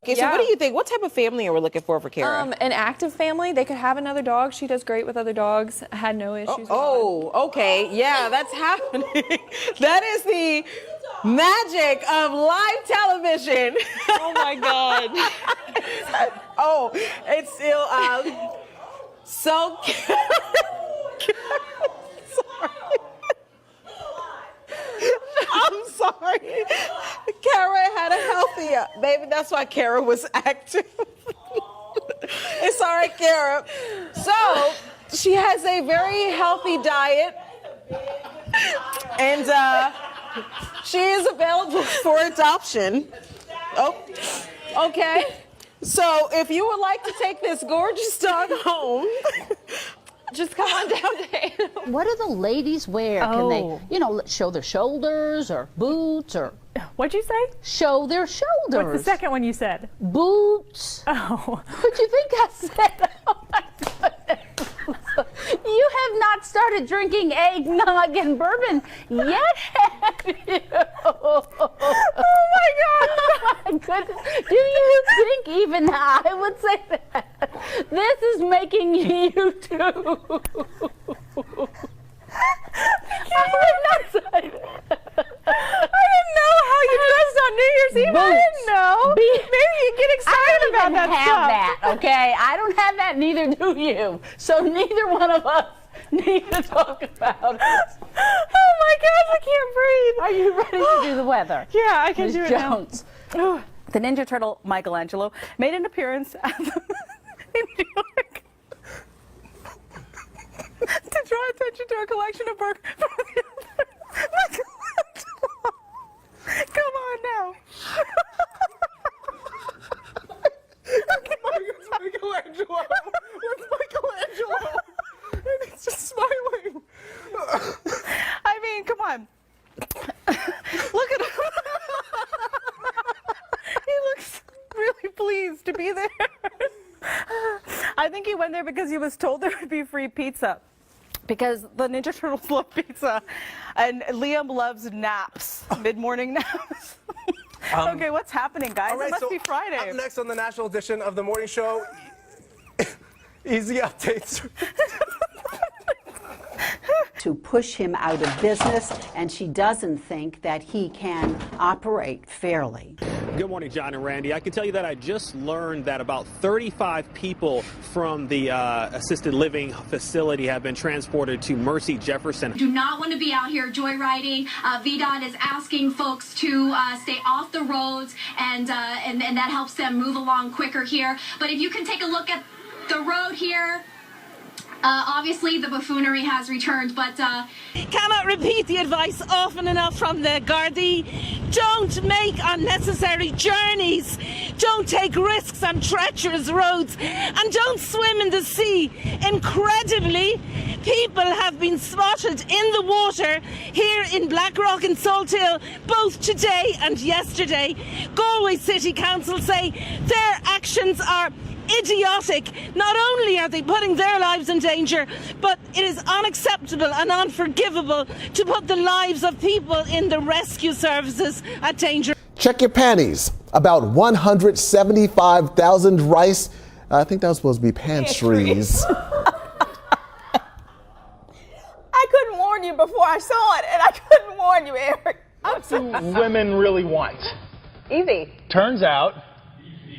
Okay, so what do you think? What type of family are we looking for Kara? An active family. They could have another dog. She does great with other dogs. Had no issues. Okay. Yeah, that's happening. That is the magic of live television. Oh my God. It's still so. I'm sorry. Kara had a healthy, baby. That's why Kara was active. It's all right, Kara. So she has a very healthy diet, and she is available for adoption. Oh, okay. So if you would like to take this gorgeous dog home, just come on down to What do the ladies wear? Can they, show their shoulders or boots or... What'd you say? Show their shoulders. What's the second one you said? Boots. Oh. What'd you think I said? Oh my goodness. You have not started drinking eggnog and bourbon yet, have you? Oh my God. Oh my goodness. Do you think even I would say that? This is making you too. I would not say that. I didn't know how you dressed on New Year's Eve. Boots. I didn't know. Maybe you get excited about that stuff. I don't have that, okay? I don't have that, neither do you. So neither one of us need to talk about it. Oh my gosh, I can't breathe. Are you ready to do the weather? Yeah, I can Ms. do it Jones. now. The Ninja Turtle Michelangelo made an appearance in New York to draw attention to a collection of work from the author Michelangelo. Come on now. It's Michelangelo. It's Michelangelo. And he's just smiling. I mean, come on. Look at him. He looks really pleased to be there. I think he went there because he was told there would be free pizza. Because the Ninja Turtles love pizza, and Liam loves naps, mid-morning naps. Okay, what's happening, guys? All right, It must be Friday. Up next on the national edition of the morning show, easy updates. To push him out of business, and she doesn't think that he can operate fairly. Good morning, John and Randy. I can tell you that I just learned that about 35 people from the assisted living facility have been transported to Mercy Jefferson. Do not want to be out here joyriding. VDOT is asking folks to stay off the roads, and that helps them move along quicker here. But if you can take a look at the road here, obviously the buffoonery has returned, but cannot repeat the advice often enough from the Gardaí. Don't make unnecessary journeys, don't take risks on treacherous roads, and don't swim in the sea. Incredibly, people have been spotted in the water here in Blackrock and Salthill both today and yesterday. Galway City Council say their actions are idiotic. Not only are they putting their lives in danger, but it is unacceptable and unforgivable to put the lives of people in the rescue services at danger. Check your panties. About 175,000 rice. I think that was supposed to be pantries. I couldn't warn you before I saw it, and I couldn't warn you, Eric. What do women really want? Easy. Turns out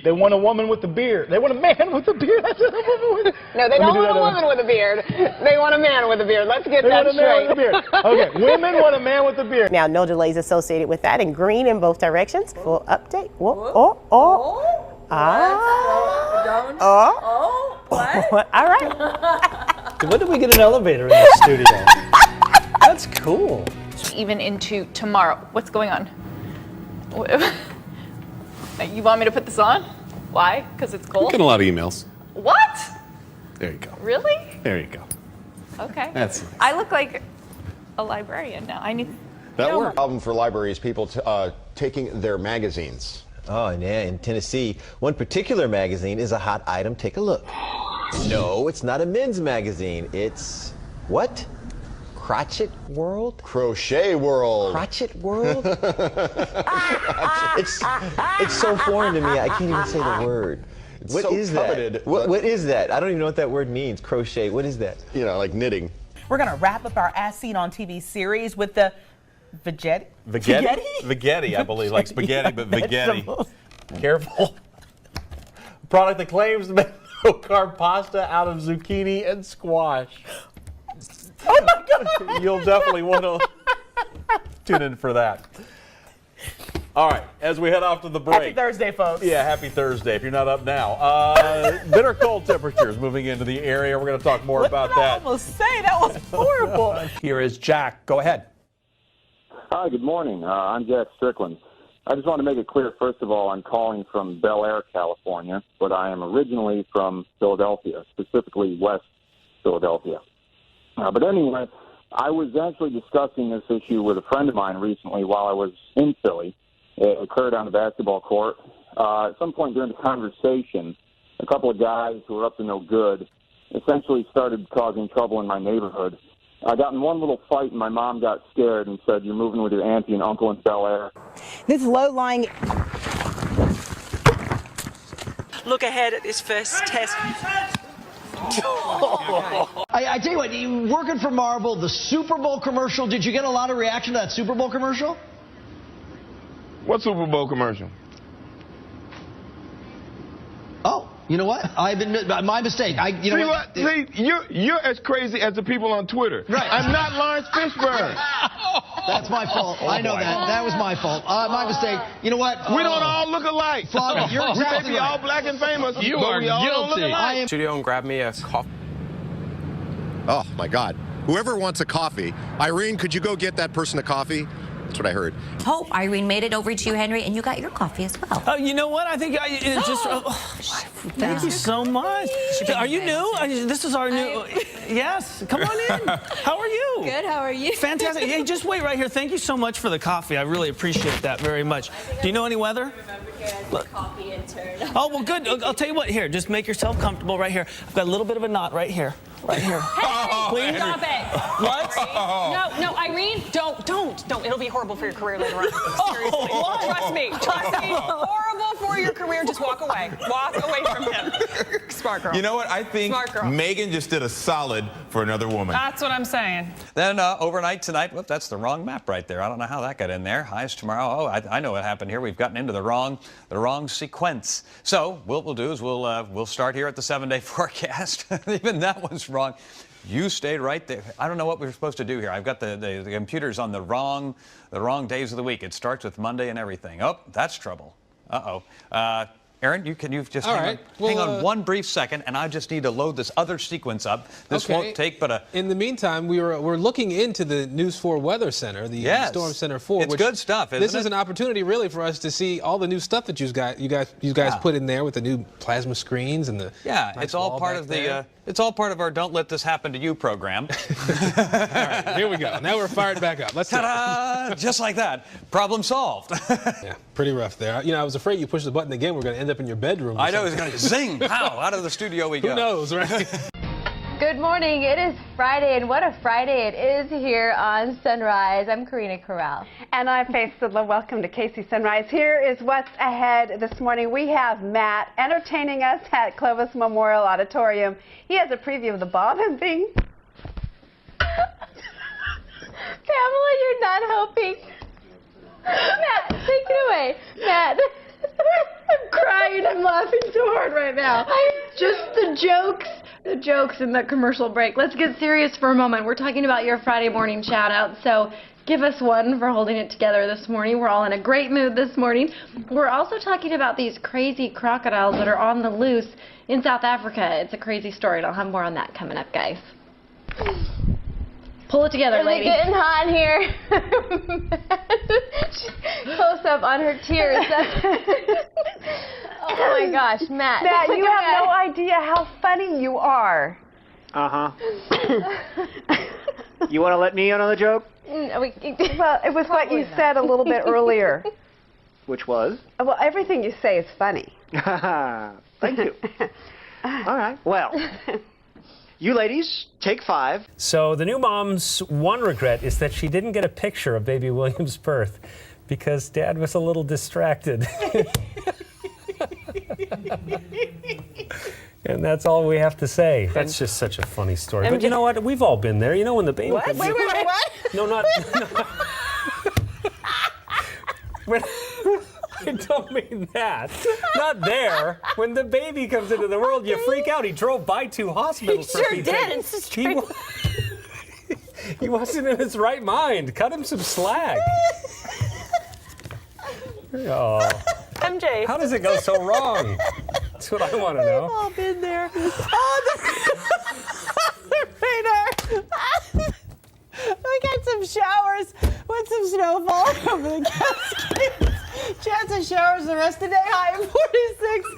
they want a woman with a beard. They want a man with a beard. That's what a woman with. No, they don't want a woman with a beard. They want a man with a beard. Let's get that straight. They want a man with a beard. Okay, women want a man with a beard. Now, no delays associated with that, and green in both directions. Full update. What? All right. When did we get an elevator in the studio? That's cool. Even into tomorrow. What's going on? You want me to put this on? Why? Because it's cold? We get a lot of emails. What? There you go. Really? There you go. Okay. That's nice. I look like a librarian now. I need. That works. Problem for libraries, people taking their magazines. Oh, yeah, in Tennessee, one particular magazine is a hot item. Take a look. No, it's not a men's magazine. It's what? Crotchet world? Crochet world. Crotchet world? It's so foreign to me, I can't even say the word. What so is coveted, that? What is that? I don't even know what that word means. Crochet, what is that? You know, like knitting. We're going to wrap up our As Seen on TV series with the Veggetti? Veggetti, I believe. Like spaghetti, but Veggetti. Careful. Product that claims to make low-carb pasta out of zucchini and squash. Oh my God! You'll definitely want to tune in for that. All right, as we head off to the break. Happy Thursday, folks. Yeah, happy Thursday if you're not up now. Bitter cold temperatures moving into the area. We're going to talk more about that. I almost say that was horrible. Here is Jack. Go ahead. Hi, good morning. I'm Jack Strickland. I just want to make it clear, first of all, I'm calling from Bel Air, California, but I am originally from Philadelphia, specifically West Philadelphia. But anyway, I was actually discussing this issue with a friend of mine recently while I was in Philly. It occurred on the basketball court. At some point during the conversation, a couple of guys who were up to no good essentially started causing trouble in my neighborhood. I got in one little fight, and my mom got scared and said, "You're moving with your auntie and uncle in Bel Air." This low-lying... Look ahead at this first test. I tell you what, you working for Marvel, the Super Bowl commercial, did you get a lot of reaction to that Super Bowl commercial? What Super Bowl commercial? Oh, you know what? I've admit my mistake. You know what? See, you're as crazy as the people on Twitter. Right. I'm not Lawrence Fishburne. That's my fault. I know that. That was my fault. My mistake. You know what? We don't all look alike. Father, you're exactly We may be right. all black and famous, You but are we all don't look guilty. alike. Studio and grab me a coffee. Oh, my God. Whoever wants a coffee, Irene, could you go get that person a coffee? That's what I heard. Hope Irene made it over to you, Henry, and you got your coffee as well. You know what? I think it just. Thank you so much. Are you new? This is our new. Yes. Come on in. How are you? Good. How are you? Fantastic. Hey, just wait right here. Thank you so much for the coffee. I really appreciate that very much. Do you know any weather? Coffee intern. Oh, well, good. I'll tell you what. Here, just make yourself comfortable right here. I've got a little bit of a knot right here. Right here. Please. Stop it. What? No, Irene, don't. It'll be horrible for your career later on. Seriously. Trust me. Horrible for your career. Just walk away. Walk away from him. Smart girl. You know what? I think Megan just did a solid for another woman. That's what I'm saying. Then overnight tonight, whoop, that's the wrong map right there. I don't know how that got in there. Highs tomorrow. Oh, I know what happened here. We've gotten into the wrong sequence. So what we'll do is we'll start here at the 7-day forecast. Even that one's wrong. You stayed right there. I don't know what we're supposed to do here. I've got the computers on the wrong days of the week. It starts with Monday and everything. Oh, that's trouble. Uh-oh. Aaron, you've just hang on one brief second, and I just need to load this other sequence up. This won't take but a... In the meantime, we're looking into the News 4 Weather Center, the Storm Center 4. It's good stuff, isn't this it? is an opportunity, really, for us to see all the new stuff that you guys put in there with the new plasma screens and the it's all part of the it's all part of our "Don't Let This Happen to You" program. All right, here we go. Now we're fired back up. Let's ta-da! Just like that, problem solved. Yeah, pretty rough there. You know, I was afraid you push the button again, we're going to end up in your bedroom. I know, it's going to zing, pow, out of the studio we go. Who knows, right? Good morning. It is Friday, and what a Friday it is here on Sunrise. I'm Karina Corral. And I'm Faith Sidla. Welcome to KC Sunrise. Here is what's ahead this morning. We have Matt entertaining us at Clovis Memorial Auditorium. He has a preview of the bobbin thing. Pamela, you're not helping. Matt, take it away. Matt. I'm crying. I'm laughing so hard right now. Just the jokes in the commercial break. Let's get serious for a moment. We're talking about your Friday morning shout out, so give us one for holding it together this morning. We're all in a great mood this morning. We're also talking about these crazy crocodiles that are on the loose in South Africa. It's a crazy story, and I'll have more on that coming up, guys. Pull it together, lady. It's getting hot here. Close up on her tears. Oh my gosh, Matt. Matt, you have no idea how funny you are. Uh-huh. You want to let me in on the joke? Well, it was what you said a little bit earlier. Which was? Well, everything you say is funny. Thank you. All right. Well, You ladies, take 5. So the new mom's one regret is that she didn't get a picture of baby William's birth because Dad was a little distracted. And that's all we have to say. That's just such a funny story. But you know what? We've all been there. You know when the baby... What? Wait, what? No, not... I don't mean that. Not there. When the baby comes into the world, you freak out. He drove by 2 hospitals. He sure did. It's just he wasn't in his right mind. Cut him some slack. Oh. MJ. How does it go so wrong? That's what I want to know. We've all been there. Oh, the radar. We got some showers with some snow falling over the Cascades. Chance of showers the rest of the day, high of 46.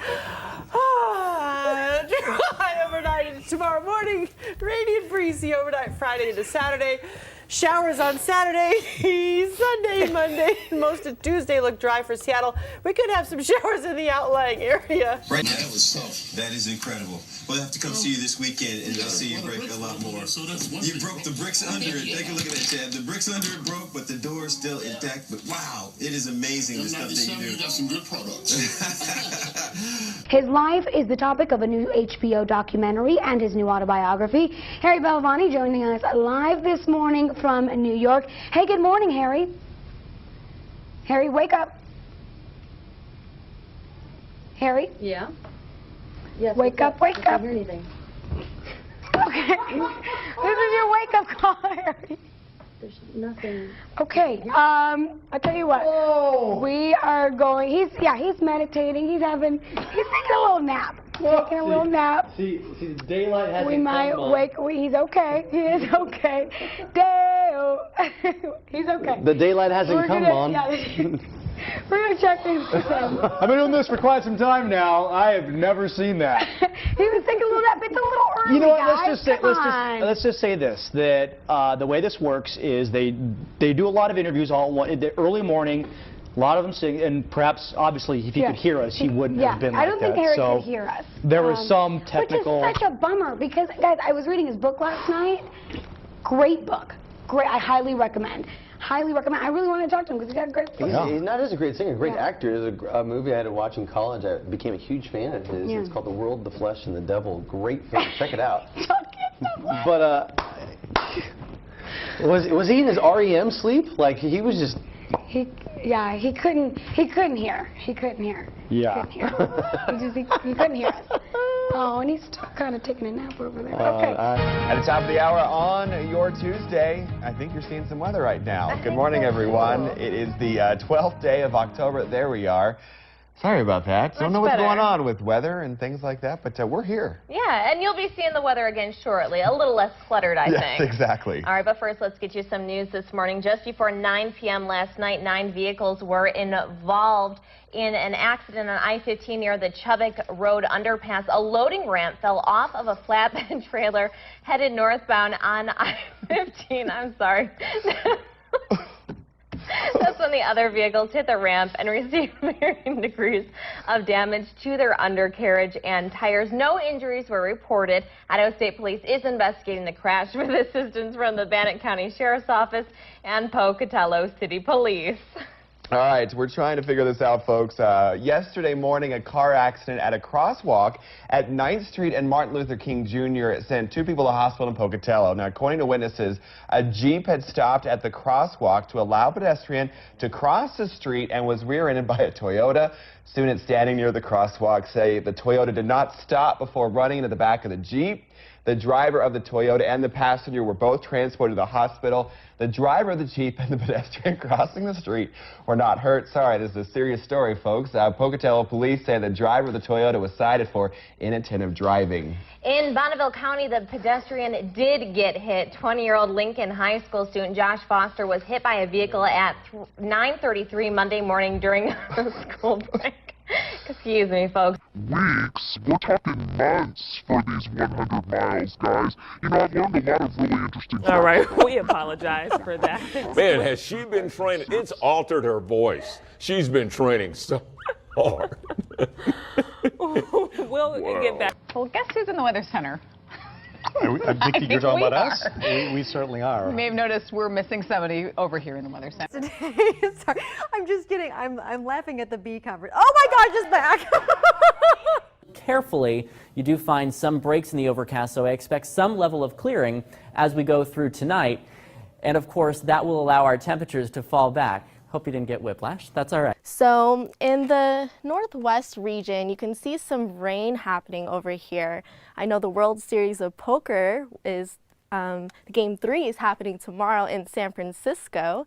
Dry overnight into tomorrow morning. Rainy and breezy overnight Friday into Saturday. Showers on Saturday, Sunday, Monday, and most of Tuesday look dry for Seattle. We could have some showers in the outlying area. Right, that was that is incredible. We'll have to come see you this weekend and see you break a lot more. You broke the bricks under it. Take a look at that, Chad. The bricks under it broke, but the door is still intact. But wow, it is amazing the stuff that you do. You got some good products. His life is the topic of a new HBO documentary and his new autobiography. Harry Belafonte joining us live this morning from New York. Hey, good morning, Harry. Harry, wake up. Harry? Yeah? Yes, wake up, wake up. I can't hear anything. Okay. This is your wake-up call, Harry. There's nothing. Okay, I tell you what. Whoa. We are going, he's meditating, he's taking a little nap. Taking a little nap. See, the daylight hasn't We might come on. he's okay. He is okay. Dale. He's okay. The daylight hasn't come on. Yeah, we're going to check things with him. I've been doing this for quite some time now. I have never seen that. He was taking a little nap. It's a little early, You know what? guys. Let's just say this: that the way this works is they do a lot of interviews all in the early morning. A lot of them sing, and perhaps, obviously, if he could hear us, he wouldn't have been like that. I don't think Harry could hear us. There was some technical... Which is such a bummer, because, guys, I was reading his book last night. Great book. Great. I highly recommend. Highly recommend. I really want to talk to him, because he's got a great book. He's not just a great singer, a great actor. There's a movie I had to watch in college. I became a huge fan of his. Yeah. It's called The World, the Flesh, and the Devil. Great film. Check it out. But, was he in his REM sleep? Like, he was just... He couldn't hear. He couldn't hear. Yeah. He couldn't hear us. Oh, and he's still kind of taking a nap over there. Okay. At the top of the hour on your Tuesday, I think you're seeing some weather right now. Good morning, everyone. It is the 12th day of October. There we are. Sorry about that. Don't know what's going on with weather and things like that, but we're here. Yeah, and you'll be seeing the weather again shortly. A little less cluttered, I think. Yes, exactly. All right, but first, let's get you some news this morning. Just before 9 p.m. last night, 9 vehicles were involved in an accident on I-15 near the Chubbuck Road underpass. A loading ramp fell off of a flatbed trailer headed northbound on I-15. I'm sorry. That's when the other vehicles hit the ramp and received varying degrees of damage to their undercarriage and tires. No injuries were reported. Idaho State Police is investigating the crash with assistance from the Bannock County Sheriff's Office and Pocatello City Police. All right, we're trying to figure this out, folks. Yesterday morning, a car accident at a crosswalk at 9th Street and Martin Luther King Jr. sent 2 people to the hospital in Pocatello. Now, according to witnesses, a Jeep had stopped at the crosswalk to allow a pedestrian to cross the street and was rear-ended by a Toyota. Students standing near the crosswalk say the Toyota did not stop before running into the back of the Jeep. The driver of the Toyota and the passenger were both transported to the hospital. The driver of the Jeep and the pedestrian crossing the street were not hurt. Sorry, this is a serious story, folks. Pocatello police say the driver of the Toyota was cited for inattentive driving. In Bonneville County, the pedestrian did get hit. 20-year-old Lincoln High School student Josh Foster was hit by a vehicle at 9:33 Monday morning during a school break. Excuse me, folks. Weeks, we're talking months for these 100 miles, guys. You know, I've learned a lot of really interesting stuff. All right, we apologize for that. Man, has she been training? It's altered her voice. She's been training so hard. We'll get back. Well, guess who's in the Weather Center? I'm thinking you're talking about us. We certainly are. You may have noticed we're missing somebody over here in the Weather Center. Sorry, I'm just kidding. I'm laughing at the bee conference. Oh my gosh, it's back. Carefully, you do find some breaks in the overcast, so I expect some level of clearing as we go through tonight. And of course, that will allow our temperatures to fall back. Hope you didn't get whiplash. That's all right. So in the northwest region, you can see some rain happening over here. I know the World Series of Poker is, Game 3 is happening tomorrow in San Francisco.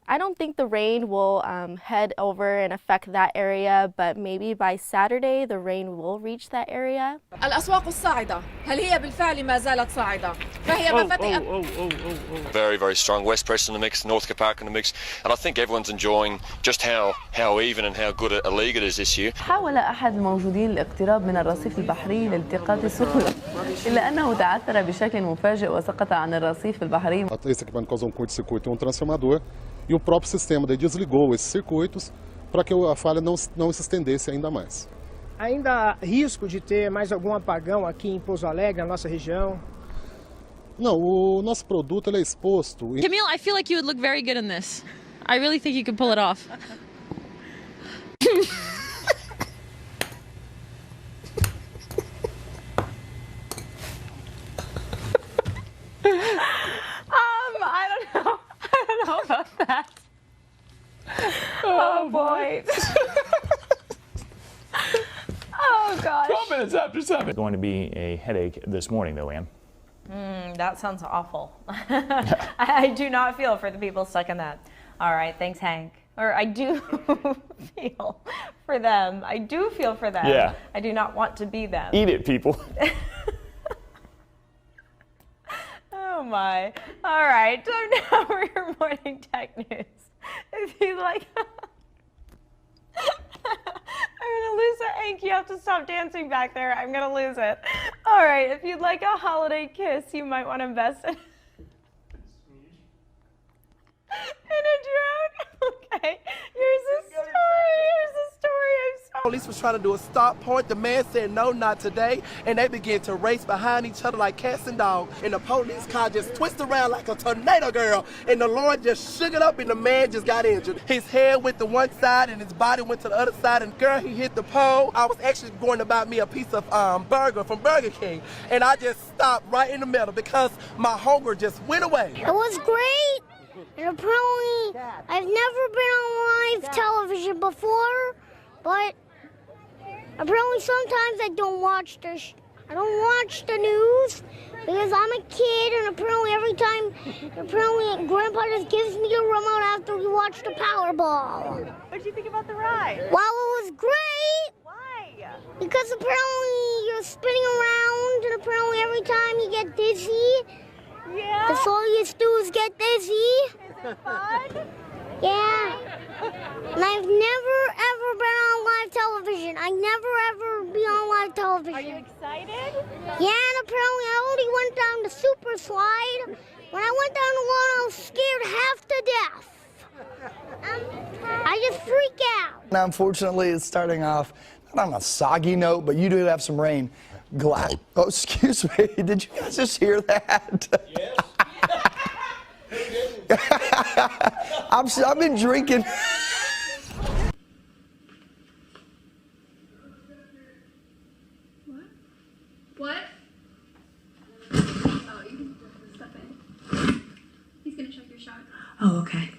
I don't think the rain will head over and affect that area, but maybe by Saturday the rain will reach that area. الأسواق الصاعدة هل هي بالفعل ما زالت صاعدة؟ فهي مفاتيح. Very, very strong West Press in the mix, North Park in the mix, and I think everyone's enjoying just how even and how good a league it is this year. حاول أحد الموجودين الاقتراب من الرصيف البحري لالتقاط الصخور، إلا أنه تعثر بشكل مفاجئ وسقط عن الرصيف البحري. Esse equipamento causou curto-circuito em um transformador e o próprio sistema daí desligou esses circuitos para que a falha não se estendesse ainda mais. Ainda há risco de ter mais algum apagão aqui em Pouso Alegre, na nossa região? Não, o nosso produto ele é exposto. Camille, I feel like you would look very good in this. I really think you could pull it off. I don't know about that. Oh boy. Oh gosh. 12 minutes after 7. It's going to be a headache this morning, though, Ann. That sounds awful. I do not feel for the people stuck in that. All right, thanks, Hank. Or I do feel for them. I do feel for them. Yeah. I do not want to be them. Eat it, people. Oh my. All right, time now for your morning tech news. If you like, I'm gonna lose it. Hank, you have to stop dancing back there. I'm gonna lose it. All right, if you'd like a holiday kiss, you might want to invest in a drone. Okay, here's the story. Police was trying to do a stop point. The man said, no, not today. And they began to race behind each other like cats and dogs. And the police car just twisted around like a tornado, girl. And the Lord just shook it up and the man just got injured. His head went to one side and his body went to the other side. And girl, he hit the pole. I was actually going to buy me a piece of burger from Burger King. And I just stopped right in the middle because my hunger just went away. It was great. And apparently, I've never been on live television before, but apparently sometimes I don't watch the news because I'm a kid, and apparently Grandpa just gives me a remote after we watch the Powerball. What did you think about the ride? Well, it was great. Why? Because apparently you're spinning around, and apparently every time you get dizzy. Yeah. That's all you do is get dizzy. Is it fun? Yeah. And I've never ever been on live television. I never ever be on live television. Are you excited? Yeah, and apparently I already went down the super slide. When I went down the one, I was scared half to death. I just freak out. Now, unfortunately, it's starting off not on a soggy note, but you do have some rain. Oh, excuse me. Did you guys just hear that? Yes. I've been drinking. What? Oh, you can step in. He's gonna check your shot. Oh, okay.